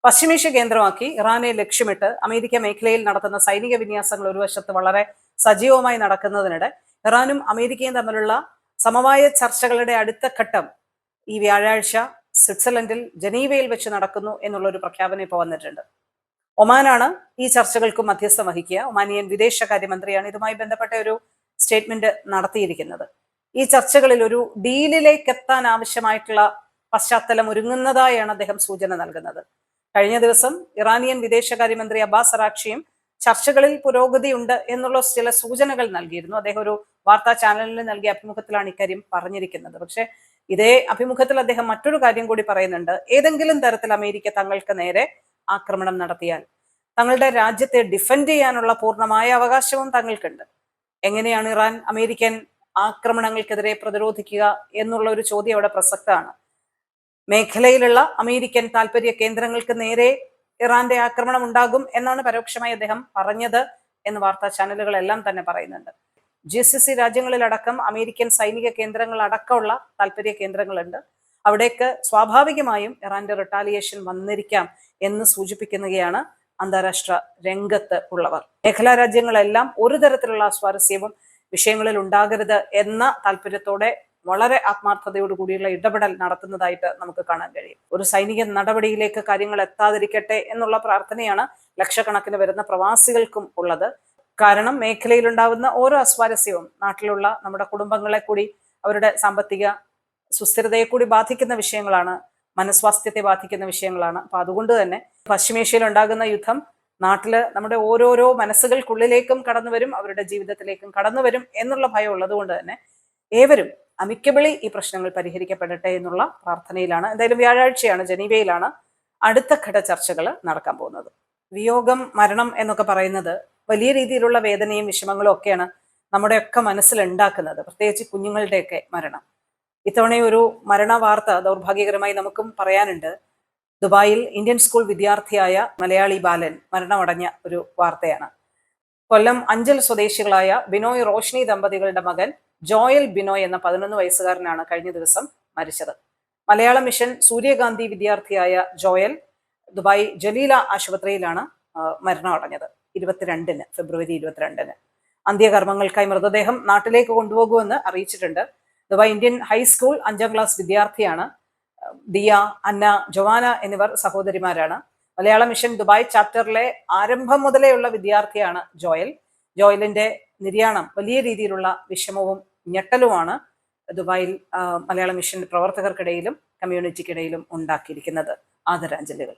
പശ്ചിമേഷ്യ കേന്ദ്രമാക്കി ഇറാനെ ലക്ഷ്യമിട്ട് അമേരിക്ക മേഖലയിൽ നടത്തുന്ന സൈനിക വിന്യാസങ്ങൾ ഒരു വശത്ത് വളരെ സജീവമായി നടക്കുന്നതിനിടെ ഇറാനും അമേരിക്കയും തമ്മിലുള്ള സമവായ ചർച്ചകളുടെ അടുത്ത ഘട്ടം ഈ വ്യാഴാഴ്ച സ്വിറ്റ്സർലൻഡിൽ ജനീവയിൽ വെച്ച് നടക്കുന്നു എന്നുള്ളൊരു പ്രഖ്യാപനം ഇപ്പോൾ വന്നിട്ടുണ്ട്. ഒമാനാണ് ഈ ചർച്ചകൾക്ക് മധ്യസ്ഥം വഹിക്കുക. ഒമാനിയൻ വിദേശകാര്യമന്ത്രിയാണ് ഇതുമായി ബന്ധപ്പെട്ട ഒരു സ്റ്റേറ്റ്മെന്റ് നടത്തിയിരിക്കുന്നത്. ഈ ചർച്ചകളിൽ ഒരു ഡീലിലേക്ക് എത്താൻ ആവശ്യമായിട്ടുള്ള പശ്ചാത്തലം ഒരുങ്ങുന്നതായാണ് അദ്ദേഹം സൂചന നൽകുന്നത്. കഴിഞ്ഞ ദിവസം ഇറാനിയൻ വിദേശകാര്യമന്ത്രി അബ്ബാസ് അറാഖ്ചിയും ചർച്ചകളിൽ പുരോഗതിയുണ്ട് എന്നുള്ള ചില സൂചനകൾ നൽകിയിരുന്നു. അദ്ദേഹം ഒരു വാർത്താ ചാനലിന് നൽകിയ അഭിമുഖത്തിലാണ് ഇക്കാര്യം പറഞ്ഞിരിക്കുന്നത്. പക്ഷേ ഇതേ അഭിമുഖത്തിൽ അദ്ദേഹം മറ്റൊരു കാര്യം കൂടി പറയുന്നുണ്ട്. ഏതെങ്കിലും തരത്തിൽ അമേരിക്ക തങ്ങൾക്ക് നേരെ ആക്രമണം നടത്തിയാൽ തങ്ങളുടെ രാജ്യത്തെ ഡിഫെൻഡ് ചെയ്യാനുള്ള പൂർണ്ണമായ അവകാശവും തങ്ങൾക്കുണ്ട്. എങ്ങനെയാണ് ഇറാൻ അമേരിക്കൻ ആക്രമണങ്ങൾക്കെതിരെ പ്രതിരോധിക്കുക എന്നുള്ള ഒരു ചോദ്യം അവിടെ പ്രസക്തമാണ്. മേഖലയിലുള്ള അമേരിക്കൻ താല്പര്യ കേന്ദ്രങ്ങൾക്ക് നേരെ ഇറാന്റെ ആക്രമണം ഉണ്ടാകും എന്നാണ് പരോക്ഷമായി അദ്ദേഹം പറഞ്ഞത് എന്ന് വാർത്താ ചാനലുകളെല്ലാം തന്നെ പറയുന്നുണ്ട്. GCC രാജ്യങ്ങളിലടക്കം അമേരിക്കൻ സൈനിക കേന്ദ്രങ്ങൾ അടക്കമുള്ള താല്പര്യ കേന്ദ്രങ്ങളുണ്ട്. അവിടേക്ക് സ്വാഭാവികമായും ഇറാന്റെ റിട്ടാലിയേഷൻ വന്നിരിക്കാം എന്ന് സൂചിപ്പിക്കുകയാണ് അന്താരാഷ്ട്ര രംഗത്ത് ഉള്ളവർ. മേഖലാ രാജ്യങ്ങളെല്ലാം ഒരു തരത്തിലുള്ള സ്വാരസ്യവും വിഷയങ്ങളിൽ ഉണ്ടാകരുത് എന്ന താല്പര്യത്തോടെ വളരെ ആത്മാർത്ഥതയോടുകൂടിയുള്ള ഇടപെടൽ നടത്തുന്നതായിട്ട് നമുക്ക് കാണാൻ കഴിയും. ഒരു സൈനിക നടപടിയിലേക്ക് കാര്യങ്ങൾ എത്താതിരിക്കട്ടെ എന്നുള്ള പ്രാർത്ഥനയാണ് ലക്ഷക്കണക്കിന് വരുന്ന പ്രവാസികൾക്കും ഉള്ളത്. കാരണം മേഖലയിലുണ്ടാവുന്ന ഓരോ അസ്വാരസ്യവും നാട്ടിലുള്ള നമ്മുടെ കുടുംബങ്ങളെ കൂടി, അവരുടെ സാമ്പത്തിക സുസ്ഥിരതയെ കൂടി ബാധിക്കുന്ന വിഷയങ്ങളാണ്, മനസ്വാസ്ഥ്യത്തെ ബാധിക്കുന്ന വിഷയങ്ങളാണ്. അപ്പൊ അതുകൊണ്ട് തന്നെ പശ്ചിമേഷ്യയിൽ ഉണ്ടാകുന്ന യുദ്ധം നാട്ടില് നമ്മുടെ ഓരോരോ മനസ്സുകൾക്കുള്ളിലേക്കും കടന്നു വരും, അവരുടെ ജീവിതത്തിലേക്കും കടന്നു വരും എന്നുള്ള ഭയം ഉള്ളതുകൊണ്ട് തന്നെ ഏവരും അമിക്കബിളി ഈ പ്രശ്നങ്ങൾ പരിഹരിക്കപ്പെടട്ടെ എന്നുള്ള പ്രാർത്ഥനയിലാണ്. എന്തായാലും വ്യാഴാഴ്ചയാണ് ജനീവയിലാണ് അടുത്ത ഘട്ട ചർച്ചകൾ നടക്കാൻ പോകുന്നത്. വിയോഗം, മരണം എന്നൊക്കെ പറയുന്നത് വലിയ രീതിയിലുള്ള വേദനയും വിഷമങ്ങളും ഒക്കെയാണ് നമ്മുടെയൊക്കെ മനസ്സിലുണ്ടാക്കുന്നത്, പ്രത്യേകിച്ച് കുഞ്ഞുങ്ങളുടെയൊക്കെ മരണം. ഇത്തവണ ഒരു മരണ വാർത്ത ദൗർഭാഗ്യകരമായി നമുക്കും പറയാനുണ്ട്. ദുബായിൽ ഇന്ത്യൻ സ്കൂൾ വിദ്യാർത്ഥിയായ മലയാളി ബാലൻ മരണമടഞ്ഞ ഒരു വാർത്തയാണ്. കൊല്ലം അഞ്ചൽ സ്വദേശികളായ ബിനോയ് റോഷ്നി ദമ്പതികളുടെ മകൻ ജോയൽ ബിനോയ് എന്ന 11 വയസ്സുകാരനാണ് കഴിഞ്ഞ ദിവസം മരിച്ചത്. മലയാള മിഷൻ സൂര്യകാന്തി വിദ്യാർത്ഥിയായ ജോയൽ ദുബായ് ജലീല ആശുപത്രിയിലാണ് മരണമടഞ്ഞത്. ഫെബ്രുവരി 22 അന്ത്യകർമ്മങ്ങൾക്കായി മൃതദേഹം നാട്ടിലേക്ക് കൊണ്ടുപോകുമെന്ന് അറിയിച്ചിട്ടുണ്ട്. ദുബായ് ഇന്ത്യൻ ഹൈസ്കൂൾ 5ാം ക്ലാസ് വിദ്യാർത്ഥിയാണ്. ദിയ, അന്ന, ജോവാന എന്നിവർ സഹോദരിമാരാണ്. മലയാള മിഷൻ ദുബായ് ചാപ്റ്ററിലെ ആരംഭം മുതലേ ഉള്ള വിദ്യാർത്ഥിയാണ് ജോയൽ. ജോയലിന്റെ നിര്യാണം വലിയ രീതിയിലുള്ള വിഷമവും ഞെട്ടലുമാണ് ദുബായിൽ മലയാള മിഷൻ പ്രവർത്തകർക്കിടയിലും കമ്മ്യൂണിറ്റിക്കിടയിലും ഉണ്ടാക്കിയിരിക്കുന്നത്. ആദരാഞ്ജലികൾ.